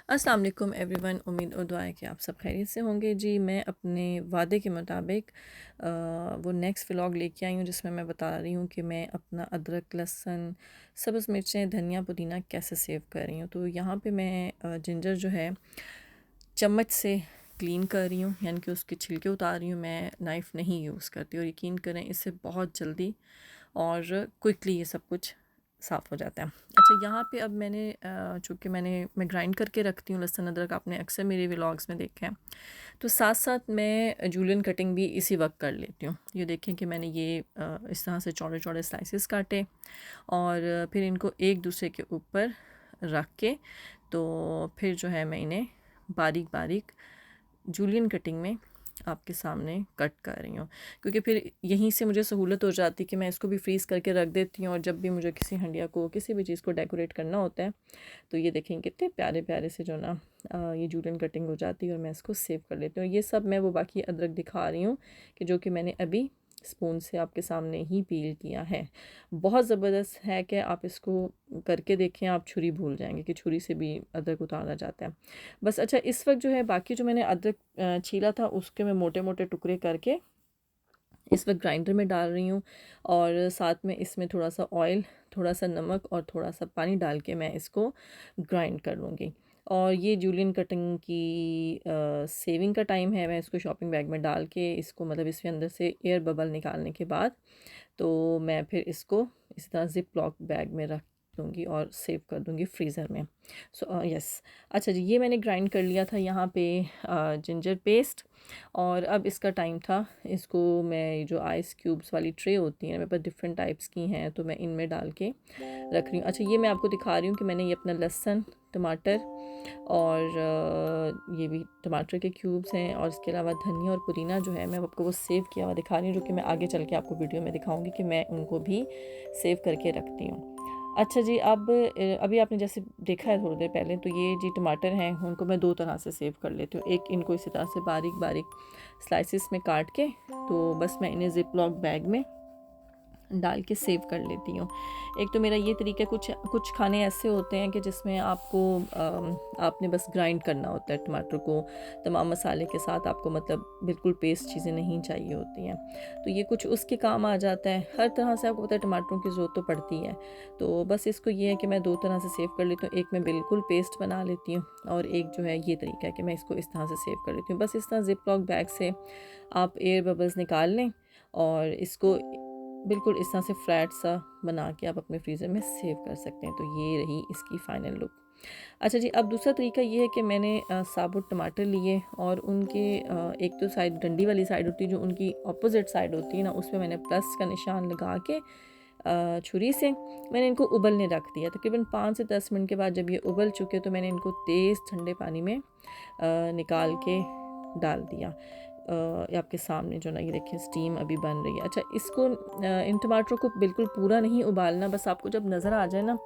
अस्सलाम वालेकुम एवरीवन। उम्मीद और दुआ है कि आप सब खैरियत से होंगे। जी मैं अपने वादे के मुताबिक वो नेक्स्ट व्लॉग लेके आई हूँ जिसमें मैं बता रही हूँ कि मैं अपना अदरक, लहसुन, सब्ज़ मिर्चें, धनिया, पुदीना कैसे सेव कर रही हूँ। तो यहाँ पे मैं जिंजर जो है चम्मच से क्लीन कर रही हूँ, यानी कि उसके छिलके उतार रही हूँ। मैं नाइफ़ नहीं यूज़ करती और यकीन करें इससे बहुत जल्दी और क्विकली ये सब कुछ साफ़ हो जाता है। अच्छा, यहाँ पे अब चूँकि मैं ग्राइंड करके रखती हूँ लहसुन अदरक, आपने अक्सर मेरे व्लॉग्स में देखा है। तो साथ-साथ मैं जूलियन कटिंग भी इसी वक्त कर लेती हूँ। ये देखें कि मैंने ये इस तरह से चौड़े-चौड़े स्लाइसेस काटे और फिर इनको एक दूसरे के ऊपर रख के तो फिर जो है मैं इन्हें बारीक-बारीक जूलियन कटिंग में आपके सामने कट कर रही हूँ, क्योंकि फिर यहीं से मुझे सहूलत हो जाती है कि मैं इसको भी फ्रीज़ करके रख देती हूँ और जब भी मुझे किसी हंडिया को किसी भी चीज़ को डेकोरेट करना होता है तो ये देखें कितने प्यारे प्यारे से जो ना ये जूलियन कटिंग हो जाती है और मैं इसको सेव कर लेती हूँ। ये सब मैं वो बाकी अदरक दिखा रही हूँ कि जो कि मैंने अभी स्पून से आपके सामने ही पील किया है। बहुत ज़बरदस्त है कि आप इसको करके देखें, आप छुरी भूल जाएंगे कि छुरी से भी अदरक उतारा जाता है। बस अच्छा, इस वक्त जो है बाकी जो मैंने अदरक छीला था उसके मैं मोटे मोटे टुकड़े करके इस वक्त ग्राइंडर में डाल रही हूँ और साथ में इसमें थोड़ा सा ऑयल, थोड़ा सा नमक और थोड़ा सा पानी डाल के मैं इसको ग्राइंड कर लूँगी। और ये जूलियन कटिंग की सेविंग का टाइम है। मैं इसको शॉपिंग बैग में डाल के इसको मतलब इसके अंदर से एयर बबल निकालने के बाद तो मैं फिर इसको इस तरह ज़िप लॉक बैग में रख दूँगी और सेव कर दूँगी फ्रीज़र में। So yes. अच्छा जी, ये मैंने ग्राइंड कर लिया था यहाँ पे जिंजर पेस्ट। और अब इसका टाइम था, इसको मैं जो आइस क्यूब्स वाली ट्रे होती हैं मेरे पास डिफरेंट टाइप्स की हैं तो मैं इनमें डाल के रख रही हूँ। अच्छा, ये मैं आपको दिखा रही हूँ कि मैंने ये अपना लहसुन, टमाटर और ये भी टमाटर के क्यूब्स हैं और इसके अलावा धनिया और पुदीना जो है मैं आपको वो सेव किया हुआ दिखा रही हूँ, जो कि मैं आगे चल के आपको वीडियो में दिखाऊंगी कि मैं उनको भी सेव करके रखती हूँ। अच्छा जी, अब अभी आपने जैसे देखा है थोड़ी देर पहले, तो ये जी टमाटर हैं उनको मैं दो तरह से सेव कर लेती हूँ। एक, इनको इसी तरह से बारीक बारीक स्लाइसिस में काट के तो बस मैं इन्हें ज़िप लॉक बैग में डाल के सेव कर लेती हूँ। एक तो मेरा ये तरीका, कुछ कुछ खाने ऐसे होते हैं कि जिसमें आपने बस ग्राइंड करना होता है टमाटर को तमाम मसाले के साथ, आपको मतलब बिल्कुल पेस्ट चीज़ें नहीं चाहिए होती हैं, तो ये कुछ उसके काम आ जाता है। हर तरह से आपको पता है टमाटरों की ज़रूरत तो पड़ती है, तो बस इसको ये है कि मैं दो तरह से सेव कर लेती हूँ। एक मैं बिल्कुल पेस्ट बना लेती हूँ और एक जो है ये तरीका है कि मैं इसको इस तरह से सेव कर लेती हूँ। बस इस तरह ज़िप लॉक बैग से आप एयर बबल्स निकाल लें और इसको बिल्कुल इस तरह से फ्लैट सा बना के आप अपने फ्रीज़र में सेव कर सकते हैं। तो ये रही इसकी फ़ाइनल लुक। अच्छा जी, अब दूसरा तरीका ये है कि मैंने साबुत टमाटर लिए और उनके एक तो साइड डंडी वाली साइड होती है, जो उनकी अपोजिट साइड होती है ना, उसमें मैंने प्लस का निशान लगा के छुरी से मैंने इनको उबलने रख दिया। तकरीबन 5 से 10 मिनट के बाद जब ये उबल चुके तो मैंने इनको तेज़ ठंडे पानी में निकाल के डाल दिया। ये आपके सामने जो ना ये देखिए स्टीम अभी बन रही है। अच्छा, इसको इन टमाटरों को बिल्कुल पूरा नहीं उबालना, बस आपको जब नज़र आ जाए ना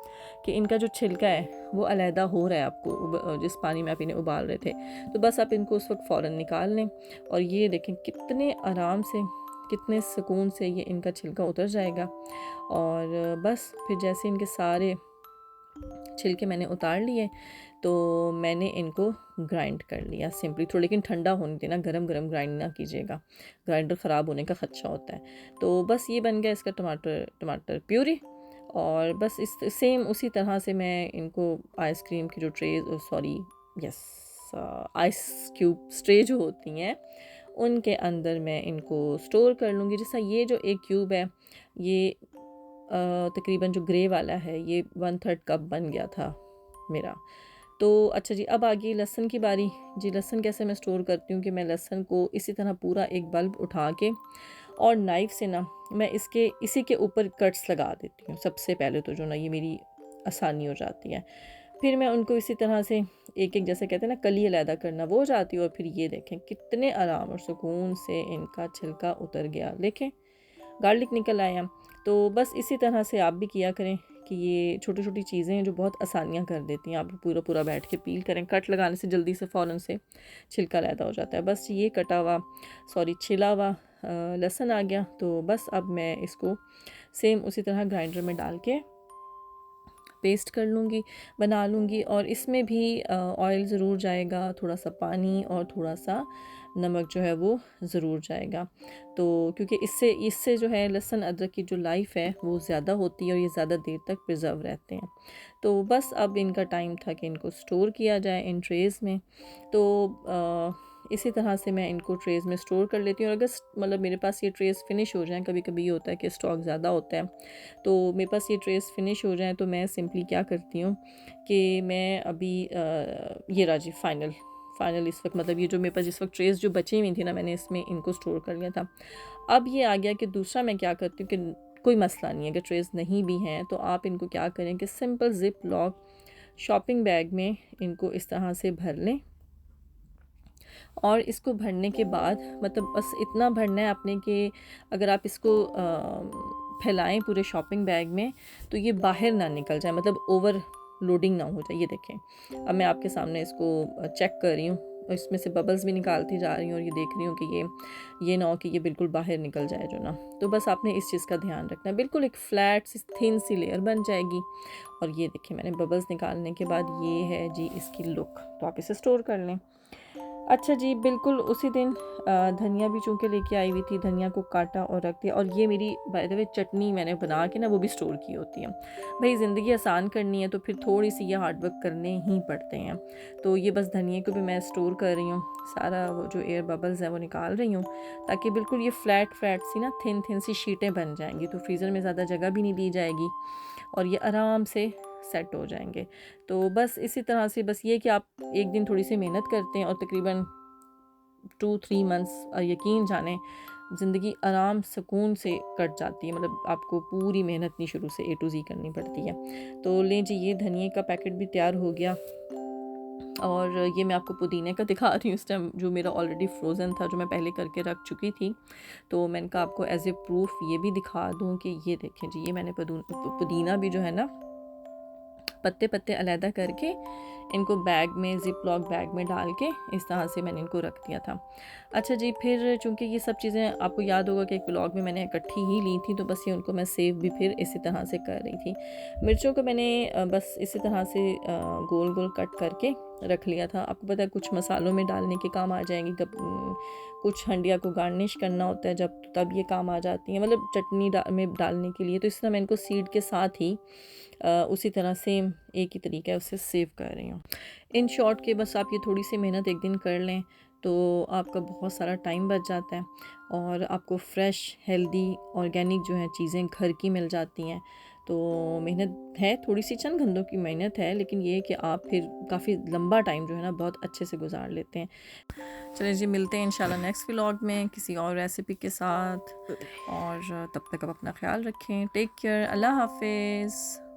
कि इनका जो छिलका है वो अलहदा हो रहा है आपको जिस पानी में आप इन्हें उबाल रहे थे, तो बस आप इनको उस वक्त फ़ौरन निकाल लें। और ये देखें कितने आराम से, कितने सुकून से ये इनका छिलका उतर जाएगा। और बस फिर जैसे इनके सारे छिलके मैंने उतार लिए तो मैंने इनको ग्राइंड कर लिया सिंपली थोड़ा, लेकिन ठंडा होने देना, गरम गरम ग्राइंड ना कीजिएगा, ग्राइंडर ख़राब होने का ख़दशा होता है। तो बस ये बन गया इसका टमाटर प्यूरी। और बस इस सेम उसी तरह से मैं इनको आइसक्रीम की जो tray, sorry yes, ice cube tray जो होती हैं उनके अंदर मैं इनको स्टोर कर लूँगी। जैसा ये जो एक क्यूब है ये तकरीबन जो ग्रे वाला है ये 1/3 कप बन गया था मेरा। तो अच्छा जी, अब आ गई लहसुन की बारी। जी, लहसुन कैसे मैं स्टोर करती हूँ कि मैं लहसुन को इसी तरह पूरा एक बल्ब उठा के और नाइफ़ से ना मैं इसी के ऊपर कट्स लगा देती हूँ सबसे पहले, तो जो ना ये मेरी आसानी हो जाती है। फिर मैं उनको इसी तरह से एक एक, जैसे कहते हैं ना कली अलहदा करना, वो हो जाती है। और फिर ये देखें कितने आराम और सुकून से इनका छिलका उतर गया, देखें गार्लिक निकल आया। तो बस इसी तरह से आप भी किया करें कि ये छोटी छोटी चीज़ें हैं जो बहुत आसानियाँ कर देती हैं। आप पूरा पूरा बैठ के पील करें, कट लगाने से जल्दी से फ़ौरन से छिलका लहदा हो जाता है। बस ये कटा हुआ, सॉरी छिला हुआ लहसुन आ गया। तो बस अब मैं इसको सेम उसी तरह ग्राइंडर में डाल के पेस्ट कर लूँगी, बना लूँगी। और इसमें भी ऑयल ज़रूर जाएगा, थोड़ा सा पानी और थोड़ा सा नमक जो है वो ज़रूर जाएगा। तो क्योंकि इससे इससे जो है लहसुन अदरक की जो लाइफ है वो ज़्यादा होती है और ये ज़्यादा देर तक प्रिजर्व रहते हैं। तो बस अब इनका टाइम था कि इनको स्टोर किया जाए इन ट्रेज़ में। तो इसी तरह से मैं इनको ट्रेज़ में स्टोर कर लेती हूँ। और अगर मतलब मेरे पास ये ट्रेज़ फ़िनिश हो जाएँ, कभी कभी ये होता है कि स्टॉक ज़्यादा होता है, तो मेरे पास ये ट्रेज़ फ़िनिश हो जाएँ तो मैं सिंपली क्या करती हूँ कि मैं अभी ये राजी फ़ाइनल इस वक्त, मतलब ये जो मेरे पास जिस वक्त ट्रेज़ जो बची हुई थी ना, मैंने इसमें इनको स्टोर कर लिया था। अब ये आ गया कि दूसरा मैं क्या करती हूँ कि कोई मसला नहीं है, अगर ट्रेज़ नहीं भी हैं तो आप इनको क्या करें कि simple zip lock shopping bag में इनको इस तरह से भर लें। और इसको भरने के बाद मतलब बस इतना भरना है आपने कि अगर आप इसको फैलाएं पूरे शॉपिंग बैग में तो ये बाहर ना निकल जाए, मतलब ओवर लोडिंग ना हो जाए। ये देखें, अब मैं आपके सामने इसको चेक कर रही हूँ, इसमें से बबल्स भी निकालती जा रही हूँ और ये देख रही हूँ कि ये ना हो कि ये बिल्कुल बाहर निकल जाए जो ना। तो बस आपने इस चीज़ का ध्यान रखना है, बिल्कुल एक फ्लैट सी थिन सी लेयर बन जाएगी। और ये देखिए मैंने बबल्स निकालने के बाद ये है जी इसकी लुक। तो आप इसे स्टोर कर लें। अच्छा जी, बिल्कुल उसी दिन धनिया भी चूँकि लेके आई हुई थी, धनिया को काटा और रख दिया। और ये मेरी बाय द वे चटनी मैंने बना के ना वो भी स्टोर की होती है। भाई ज़िंदगी आसान करनी है तो फिर थोड़ी सी ये हार्ड वर्क करने ही पड़ते हैं। तो ये बस धनिया को भी मैं स्टोर कर रही हूँ, सारा वो जो एयर बबल्स हैं वो निकाल रही हूँ, ताकि बिल्कुल ये फ्लैट सी ना थिन सी शीटें बन जाएंगी, तो फ्रीज़र में ज़्यादा जगह भी नहीं ली जाएगी और ये आराम से सेट हो जाएंगे। तो बस इसी तरह से, बस ये कि आप एक दिन थोड़ी सी मेहनत करते हैं और तकरीबन 2-3 मंथ्स और यकीन जाने ज़िंदगी आराम सुकून से कट जाती है। मतलब आपको पूरी मेहनत नहीं शुरू से A to Z करनी पड़ती है। तो लें जी, ये धनिए का पैकेट भी तैयार हो गया। और ये मैं आपको पुदीने का दिखा रही हूँ इस टाइम, जो मेरा ऑलरेडी फ्रोज़न था, जो मैं पहले करके रख चुकी थी। तो मैंने कहा आपको एज ए प्रूफ ये भी दिखा दूँ कि ये देखें जी, ये मैंने पुदीना भी जो है ना पत्ते पत्ते अलहदा करके इनको बैग में ज़िप लॉक बैग में डाल के इस तरह से मैंने इनको रख दिया था। अच्छा जी, फिर चूँकि ये सब चीज़ें आपको याद होगा कि एक व्लॉग में मैंने इकट्ठी ही ली थी, तो बस ये उनको मैं सेव भी फिर इसी तरह से कर रही थी। मिर्चों को मैंने बस इसी तरह से गोल गोल कट करके रख लिया था। आपको पता है कुछ मसालों में डालने के काम आ जाएंगी, कुछ हंडिया को गार्निश करना होता है जब, तब ये काम आ जाती हैं, मतलब चटनी में डालने के लिए। तो इस तरह मैं इनको सीड के साथ ही उसी तरह सेम एक ही तरीका है उससे सेव कर रही हूँ। इन शॉर्ट के बस आप ये थोड़ी सी मेहनत एक दिन कर लें तो आपका बहुत सारा टाइम बच जाता है और आपको फ्रेश हेल्दी ऑर्गेनिक जो है चीज़ें घर की मिल जाती हैं। तो मेहनत है, थोड़ी सी चंद घंटों की मेहनत है, लेकिन ये है कि आप फिर काफ़ी लंबा टाइम जो है ना बहुत अच्छे से गुजार लेते हैं। चलिए जी, मिलते हैं इंशाल्लाह नेक्स्ट व्लॉग में किसी और रेसिपी के साथ। और तब तक आप अपना ख्याल रखें। Take care. अल्लाह हाफिज़।